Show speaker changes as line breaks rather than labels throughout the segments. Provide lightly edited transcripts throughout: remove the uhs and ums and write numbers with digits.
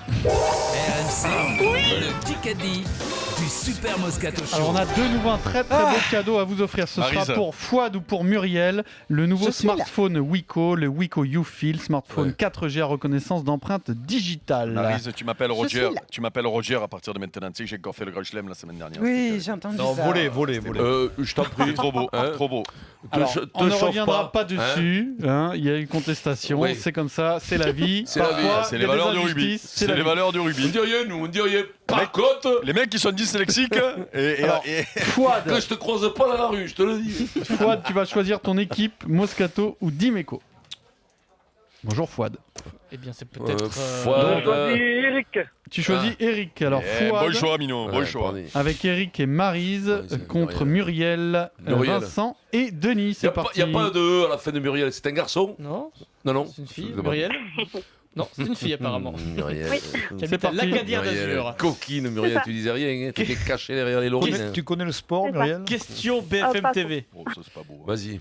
RMC, le Kikadi du Super Moscato Show.
Alors on a de nouveau un très beau cadeau à vous offrir. Ce sera pour Fouad ou pour Muriel. Le nouveau smartphone Wiko, le Wiko YouFeel, smartphone 4G à reconnaissance d'empreintes digitales.
Maryse, tu m'appelles Roger. Tu m'appelles Roger à partir de maintenant. Tu sais que j'ai encore fait le Grand Chelem la semaine dernière.
Oui, j'ai entendu ça.
Volez.
Je t'en prie.
Trop beau, trop beau.
Alors, on ne reviendra pas dessus. Il y a eu contestation.
Oui.
C'est comme ça, c'est la vie.
C'est la vie,
Parfois,
c'est
il y
les
a des
valeurs du rugby.
injustices,
C'est les valeurs du
On
rugby.
dit rien, nous, on dit rien. Par contre,
Les mecs qui sont dyslexiques
Alors, Fouad,
que je te croise pas dans la rue, je te le dis.
Fouad, tu vas choisir ton équipe, Moscato ou Dimeco. Bonjour Fouad.
Eh bien, c'est peut-être.
Eric.
Tu choisis Eric. Alors Fouad,
Bon choix, Mino, bon choix.
avec Eric et Maryse
c'est
contre Muriel,
Muriel.
Vincent et Denis.
Il
C'est
n'y
parti.
a pas de E à la fin de Muriel, c'est un garçon.
Non,
Non.
c'est une fille.
Je sais pas.
Muriel. Non, c'est une fille apparemment.
Muriel.
Qui habite à
parti.
l'Acadien
Muriel,
d'Azur.
coquine, Muriel, tu disais rien, hein, t'étais caché derrière les laurines.
Tu connais le sport, Muriel?
Question BFM TV.
Oh, ça c'est pas beau.
Vas-y.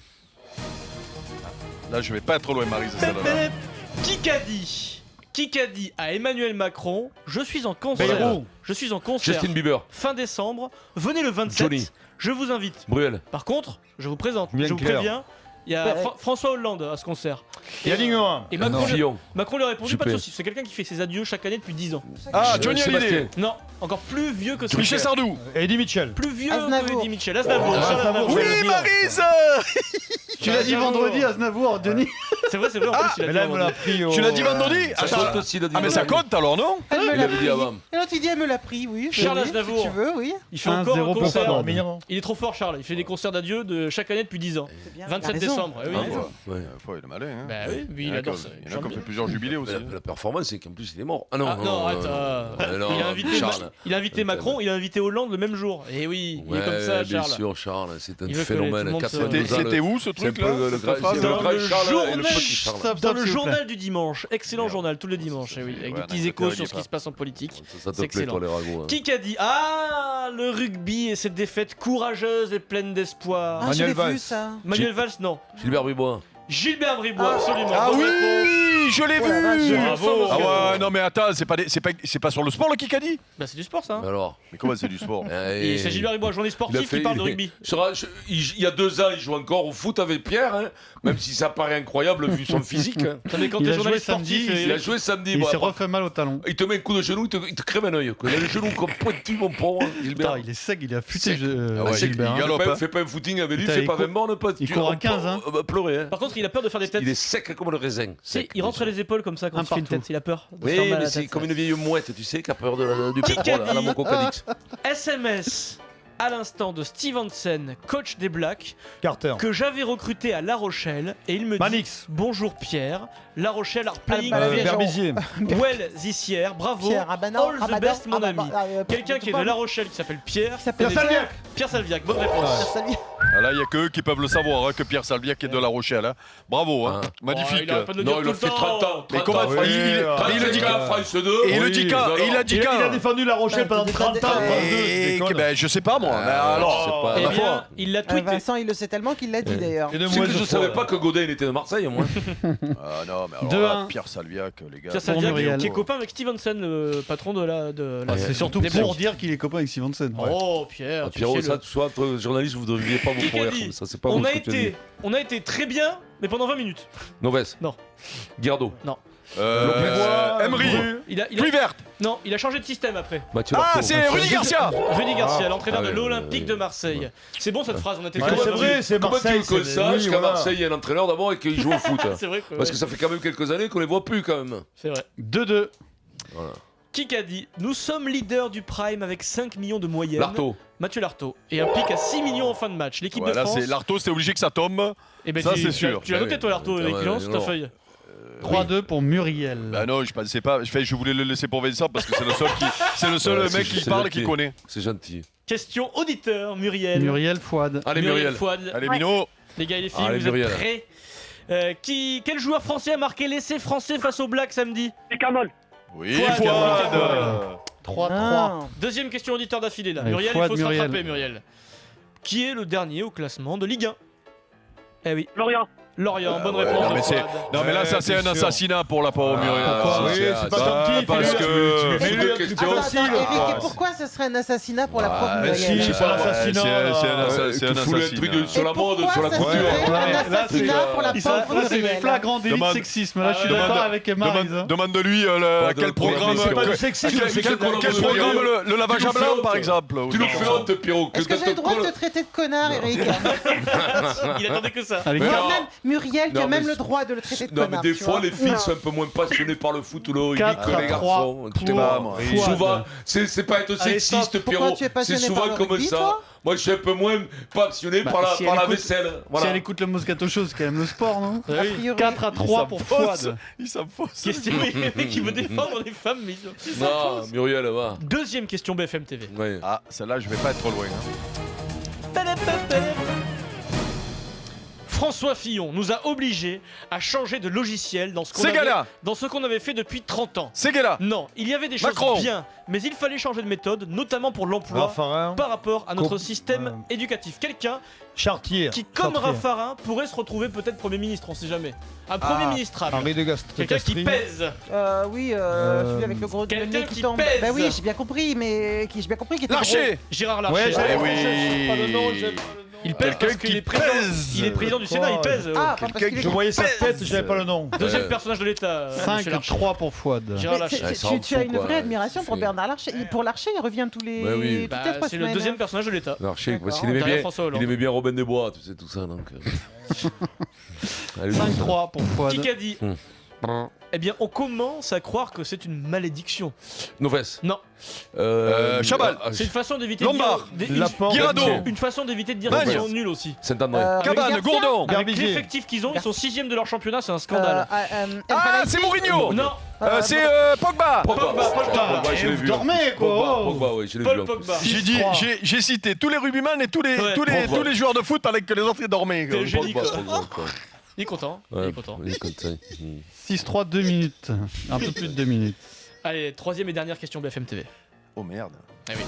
Là, je vais pas être trop loin, Maryse. celle-là.
Qui qu'a dit à Emmanuel Macron, je suis en concert.
Bayrou.
Je suis en concert.
Justin Bieber.
Fin décembre. Venez le 27.
Johnny.
Je vous invite.
Bruel.
Par contre, je vous présente.
Bien
je vous
clair.
préviens. Il y a François Hollande à ce concert.
Il y a ligne 1.
Et Macron,
Fillon.
Macron lui a répondu
Juppé.
pas de soucis. C'est quelqu'un qui fait ses adieux chaque année depuis 10 ans.
Ah, Johnny
Sébastien.
Hallyday.
Non, encore plus vieux que ça.
Michel Sardou.
Eddie Mitchell.
Plus vieux
Aznavour.
que Eddie Mitchell. Aznavour.
Ah,
Charles
Aznavour,
Aznavour.
je vais le dire.
Maryse.
Tu l'as dit vendredi, Aznavour, Denis.
C'est vrai, en plus, il a
Mais
dit
là, elle
avant
me l'a
de-
pris au...
Tu l'as dit vendredi
Ça compte aussi, il a dit.
Ah, mais ça compte alors, non?
Elle me
Il
l'a
avait dit
pris.
avant.
Et l'autre, il dit, elle me l'a pris, oui.
Charles
Oui,
Aznavour.
Si tu veux, oui.
Il fait
1-0
encore un
pour
Pas
concert.
dormir.
Il est trop fort, Charles. Il fait des concerts d'adieu de chaque année depuis 10 ans.
C'est bien.
27
Il a raison.
décembre. Eh oui.
Il a raison.
Ouais.
Il est malin, hein.
Bah oui, lui, il
y en a
adore
qui-
ça.
Il y en a qui ont fait plusieurs jubilés aussi.
La performance, c'est qu'en plus, il est mort. Ah
Ah, non, arrête.
non,
Il a invité,
Charles.
il a invité Macron, il a invité Hollande le même jour. Et oui, il est comme ça,
bien
Charles.
sûr, Charles, c'est un
Il veut que tout
phénomène.
le monde se-
82 ans,
C'était où ce
c'est un
truc
peu
là
le
cette
grand-
phrase
c'est le
Dans
grand
le
Charles et le
journal-
petit Charles.
Stop,
Dans
stop,
le
s'il vous
journal
plaît.
du dimanche, excellent journal, tous les dimanches, eh oui, avec
Ouais,
des petits
non,
échos
ça
sur ce
pas.
qui se passe en politique.
Ça
C'est
te plaît,
excellent.
toi, les ragots.
Qui qu'a dit le rugby et cette défaite courageuse et pleine d'espoir.
Ah, je
Manuel
l'ai
Valls.
vu, ça.
Manuel Valls, non.
Gilbert Bribois.
Gilbert Bribois, absolument.
Ah
Bonne réponse.
oui, je l'ai
Oh la vache.
vu.
Bravo.
Ah ouais, non mais attends, c'est pas sur le sport le Kikadi?
Bah, c'est du sport, ça. hein.
Mais alors
Mais comment c'est du sport?
Et c'est Gilbert Bribois, journaliste sportif, qui parle de rugby.
Il y a 2 ans, il joue encore au foot avec Pierre, hein, même si ça paraît incroyable vu son physique. Hein.
Non, mais quand
Il
t'es
a joué
journaliste
samedi,
sportif,
Il a joué samedi.
Il
bon,
s'est
après,
refait mal au talon.
il te met un coup de genou, il te crève un œil. Il a le genou comme pointu, mon pauvre Gilbert.
Putain, il est sec, il est affûté,
Sec.
Ah ouais,
Gilbert.
il
hein.
galope.
Fais pas un footing avec lui,
Putain,
fais
il
pas
court-
20 bornes, pote.
il court à 15, hein.
Pleurer, hein.
Par contre, il a peur de faire des têtes.
Il est sec comme le raisin.
Si, il rentre les épaules comme ça quand
Un
il fait une
partout.
tête, il a peur. de se
Oui,
faire mal à
mais
la
c'est
tête.
comme une vieille mouette, tu sais, qui a peur du
Qui
pétrole
qu'a
à la
dit
Mococadix.
SMS à l'instant de Steve Hansen, coach des Blacks,
Carter.
que j'avais recruté à La Rochelle, et il me dit
Manix.
bonjour Pierre, La Rochelle are playing
bah,
very
Berbizier.
well this year, bravo,
Pierre, ah bah non,
all
ah
the
bah
best
non,
mon
ah bah
ami.
bah,
Quelqu'un qui est de La Rochelle qui s'appelle Pierre,
Qui s'appelle
connaît-
Salviac.
Pierre Salviac, bonne réponse.
Ah là, il y a que eux qui peuvent le savoir, hein, que Pierre Salviac qui est de La Rochelle. Hein. Bravo, hein.
Ah.
Magnifique.
il arrête pas de le
Non,
dire
il
tout
a
le
fait
temps.
30 ans.
Mais comment
Oui,
il le dit
qu'à France 2.
Et il le dit quand Et il a dit
Il a
quand
défendu La Rochelle pendant 30 ans. 32,
Et
c'est
ben, je sais pas moi. Mais
Ah,
alors,
je sais pas.
Eh
ma
bien,
foi.
il l'a tweeté.
Vincent, il le sait tellement qu'il l'a dit d'ailleurs.
Et de
C'est
moi,
que je savais pas que Godin il était de Marseille, moi.
Ah non, mais alors
2-1.
là, Pierre Salviac, les gars.
Pierre Salviac,
Muriel.
qui est copain avec Steve Hansen, le patron de la.
Ah, c'est surtout
des
pour
Blacks.
dire qu'il est copain avec Steve Hansen.
Oh Pierre, tu
Pierrot,
sais,
ça,
le-
soit entre journalistes, vous ne devriez pas vous
Qui qu'a
courir
dit
comme ça. C'est pas
on
vous
a
ce que tu as dit.
on a été très bien, mais pendant 20 minutes.
Noves.
Non.
Guirdo.
Emery.
Il a,
Pluie verte.
non, il a changé de système après.
Mathieu
Ah,
Lartaud.
c'est Rudy Garcia.
Rudy Garcia, l'entraîneur
Ah
de
ouais,
l'Olympique
ouais,
de
ouais.
Marseille. C'est bon cette phrase, on a été
Ouais,
très
c'est
bien.
vrai, c'est
Comment
Marseille.
tu veux qu'on
c'est-
sache
oui,
qu'à
voilà.
Marseille, il y a un entraîneur d'abord et qu'il joue au foot
C'est vrai que,
Parce que ça fait quand même quelques années qu'on les voit plus, quand même.
c'est vrai.
2-2.
Qui qu'a dit nous sommes leaders du Prime avec 5 millions de moyenne.
Lartaud.
Mathieu Lartaud. Et un pic à 6 millions en fin de match. L'équipe
Voilà,
de France.
c'est Lartaud, c'est obligé que ça tombe.
Eh ben,
ça,
tu-
c'est
tu-
sûr.
Tu l'as noté toi Lartaud
Ah
avec
ouais,
Lance, ta
non.
feuille.
3-2 pour Muriel.
Bah non, je pensais pas. Je voulais le laisser pour Vincent parce que c'est le seul
Ouais,
mec
c'est-
qui
c'est
parle et
gentil.
qui connaît.
C'est gentil.
Question auditeur, Muriel.
Muriel, Fouad.
Allez, Muriel.
Fouad.
Allez, Mino.
Les gars et les filles,
Allez,
vous
Muriel.
êtes prêts Quel joueur français a marqué l'essai français face aux Blacks samedi?
C'est Carmol.
Oui,
Fouad.
Fouad.
3-3.
Ah.
Deuxième question auditeur d'affilée là.
Allez,
Muriel,
Fouad,
il faut se
Muriel.
rattraper, Muriel. Qui est le dernier au classement de Ligue 1? Eh oui,
Florian.
Lorient, bonne réponse.
Non, mais c'est-
Fouad.
non, mais là, ça, c'est un
bien sûr.
assassinat pour la pauvre Muriel.
pourquoi
Oui, c'est pas ton kiff,
parce
lui.
que.
Mais lui,
Deux
tu
questions.
Attends,
facile,
Eric,
quoi.
et pourquoi ce serait un assassinat pour la pauvre
Ouais,
Muriel
si, c'est pas l'assassinat,
C'est un
Tu fous le
assassinat.
truc sur la
Et
mode,
pourquoi
sur la
ça
couture.
serait un
Ouais, là,
assassinat pour la
Il s'est-
pauvre
là, c'est
Muriel
flagrant délit de
Demande-
sexisme. Là, je suis
Ah,
d'accord
demande-
avec Maryse.
Demande-lui quel
de
programme.
C'est pas
que-
du sexisme,
quel-
c'est
quel
que-
programme
Quel
de
programme
Muriel
le lavage
Tu
à
nous
blanc,
fais
par
honte.
exemple
Tu nous fais honte, Pierrot.
Est-ce que j'ai le droit de te traiter de connard, Eric
Il attendait que ça.
Avec
Mais
Moi,
non.
même Muriel, tu
Non,
as même
mais
le droit de le traiter de
Non, mais
connard.
des
tu
fois,
vois.
les filles
Non.
sont un peu moins passionnées par le foot ou le rugby
4
que les
à 3
garçons. Tu sais
pour
pas,
moi.
Fouad.
Souvent, c'est pas être
Allez,
sexiste,
stop.
Pourquoi
Pierrot.
tu es
C'est
passionné
souvent
par le
comme
rugby,
ça.
toi
Moi, je suis un peu moins passionné
Bah,
par la
si elle écoute-
vaisselle.
Si
Voilà.
elle écoute le Moscato Show, c'est quand même le sport, non
Ah
A
oui.
priori.
4 à 3 pour Fouad.
Il s'enfonce.
Question, oui, le mec qui veut défendre les femmes, mais
Non, Muriel, va.
Deuxième question BFM TV.
Ouais.
Ah, celle-là, je vais pas être trop loin. hein.
François Fillon nous a obligés à changer de logiciel dans ce qu'on
Ségala.
avait, dans ce qu'on avait fait depuis 30 ans.
Ségala.
Non, il y avait des choses
Macron.
bien, mais il fallait changer de méthode, notamment pour l'emploi,
Raffarin,
par rapport à notre
Com-
système éducatif. Quelqu'un
Chartier.
qui, comme
Chartier.
Raffarin, pourrait se retrouver peut-être Premier ministre, on sait jamais. Un Premier ministrable.
Henri de
Quelqu'un qui
Castries.
pèse.
Oui, celui avec le gros
Quelqu'un
nez
qui
qui tombe.
pèse.
Bah oui, j'ai bien compris, mais j'ai bien compris qu'il était
Larcher.
Gérard Larcher.
Ouais, j'avais
Eh oui.
je sais pas le nom, j'ai pas le nom.
Il pèse
Quelqu'un
parce qu'il
qui
est président.
pèse.
Il est président du Sénat, il pèse.
Ah, pas parce
Quelqu'un
qu'il est
Je voyais sa tête, j'avais pas le nom.
Deuxième personnage de l'État. monsieur
5
Larcher.
3 pour Fouad.
Gérard
Mais
Larcher.
ça rend
tu as
fou,
une
quoi.
vraie admiration pour
C'est-
Bernard Larcher. Pour Larcher, il revient tous les
Ouais, oui.
toutes
Bah,
les 3
c'est le
semaines.
deuxième personnage de l'État.
Larcher, parce
D'accord.
qu'il aimait
Derrière
bien,
François Hollande.
il aimait bien Robin des Bois, tu sais, tout ça. Donc. Allez,
5 3 pour Fouad.
Qui a dit Eh bien, on commence à croire que c'est une malédiction.
Novès.
Non,
Chabal.
c'est une façon d'éviter
Lombard.
de dire.
Lapin.
Guirado.
Une façon d'éviter de dire
Magne.
qu'ils sont nuls aussi.
Saint-André.
Cabane,
Garcia.
Gourdon.
Avec
Garbizier.
l'effectif qu'ils ont, ils sont 6ème de leur championnat, c'est un scandale.
El
Ah,
Khelaïfi.
c'est Mourinho.
Non,
C'est Pogba.
Pogba,
je l'ai
Vous
vu.
dormez,
Pogba,
quoi.
Pogba, ouais, je l'ai vu.
Paul
en plus.
Pogba.
J'ai dit, j'ai cité tous les rugbyman et tous les,
Ouais.
tous les joueurs de foot pendant que les autres ils dormaient. quoi.
T'es génie,
Pogba,
quoi.
Pogba, quoi.
Il est content. Il
Ouais,
est content.
il est content.
6 3 2 minutes. Un peu plus de 2 minutes.
Allez, troisième et dernière question BFM TV.
Oh merde.
Ah oui.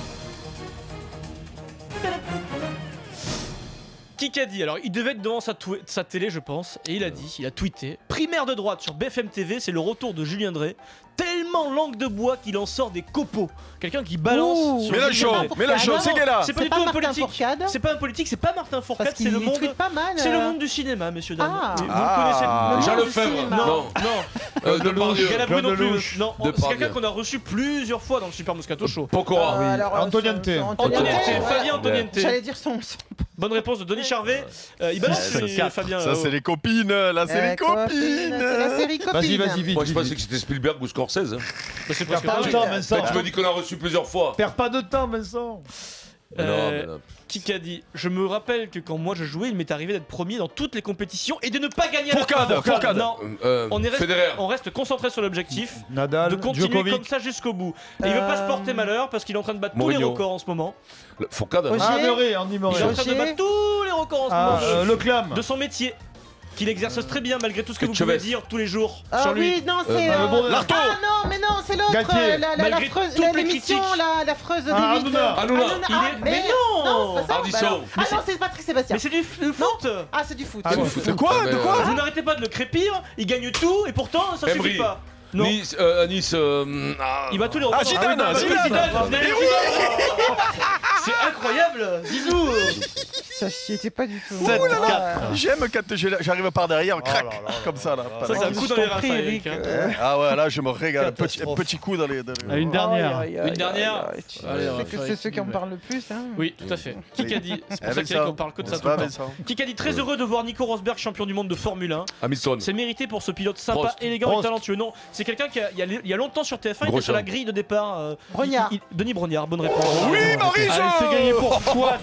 Qui a dit? Alors, il devait être devant sa télé, je pense, et il a dit, il a tweeté, primaire de droite sur BFM TV, c'est le retour de Julien Drey, tellement langue de bois qu'il en sort des copeaux. Quelqu'un qui balance
Ouh.
sur
Mélenchon,
Julien Drey.
Mélenchon,
Ah,
c'est
non,
quel là
C'est pas
C'est
du
pas
tout un
Martin
politique.
Fourcade
C'est pas un politique, c'est pas Martin Fourcade,
Parce
c'est le
qu'il
monde.
tweet pas mal.
C'est le monde du cinéma, messieurs dames.
Ah.
Et vous
Ah.
le
Jean
monde du
Lefebvre.
cinéma.
connaissez?
Non.
Non.
Depardieu.
Galabru non
Claude
plus.
Lelouch.
Non, c'est
Depardieu.
quelqu'un qu'on a reçu plusieurs fois dans le Super Moscato Show.
Pokora.
Alors,
Antoniente.
Antoniente,
voilà.
Fabien Antoniente.
J'allais dire son.
Bonne réponse de Denis Charvet. Il balance Fabien.
Ça, c'est les copines. Là, c'est les copines.
C'est la série copine.
Vas-y, vas-y, vite.
Moi, je
vite,
pensais
vite.
que c'était Spielberg ou Scorsese. hein.
C'est
Perds
presque
pas de
pareil.
temps, Vincent.
Tu me dis qu'on a reçu plusieurs fois.
Perds pas de temps, Vincent.
Mais non, mais non.
Qui a dit? Je me rappelle que quand moi je jouais, il m'est arrivé d'être premier dans toutes les compétitions et de ne pas gagner à la fin.
Fourcade.
Non,
Federer.
on reste concentré sur l'objectif.
Nadal,
De continuer
Djokovic.
comme ça jusqu'au bout. Et il veut pas se porter malheur parce qu'il est en train de battre tous
Mourinho.
les records en ce moment.
Fourcade.
Roger.
Ah, Murray, Andy
Il est
Murray.
en train de battre tous les records en ce
Ah,
moment.
le clam.
De son métier. Qu'il exerce très bien malgré tout ce que vous
Chavez.
pouvez dire tous les jours
Ah
sur lui.
oui, non, c'est.
Lartaud.
Ah non, mais non, c'est l'autre.
Galtier.
Malgré
L'affreuse.
toutes les
L'émission,
critiques.
l'affreuse de
Ah,
David.
Hanouna.
Hanouna.
Il est- mais
non,
non.
c'est pas ça.
Ardisson.
Bah alors- Ah non, c'est Patrick Sébastien.
Mais c'est du foot.
Ah, c'est du foot.
Ah,
c'est
ouais.
du foot.
De quoi De quoi
Vous n'arrêtez pas de le crépir, il gagne tout et pourtant ça
Emery.
suffit pas. Non.
Nice.
Il va tous les records.
Zidane,
Ah,
Zidane.
Zidane. C'est incroyable. Zizou.
Ça j'y étais pas du tout.
7
Ouh là là.
4.
J'aime quand j'arrive par derrière, crac,
là là
comme ça là.
Ça c'est un coup dans les reins, ça,
Eric.
Eric, hein.
Ah ouais, là je me régale.
Catastrophe.
Petit coup dans les.
Une dernière.
Une dernière. Allez, on va
C'est que
faire
c'est ceux qui en
équilibrer.
parle le plus. Hein.
Oui, tout à fait. Qui a dit? C'est pour
Eh,
ça qu'Eric on parle que de ça
c'est
tout le
pas
temps.
Vincent.
Qui a dit très heureux de voir Nico Rosberg champion du monde de Formule 1.
Hamilton.
C'est mérité pour ce pilote sympa,
Prost.
élégant et
Prost.
talentueux. Non, c'est quelqu'un qui il y a longtemps sur TF1, il était
Grosjean.
sur la grille de départ.
Brognard.
Denis Brognard, bonne réponse.
Oui, Maurice.
Allez, c'est gagné pour Fouad.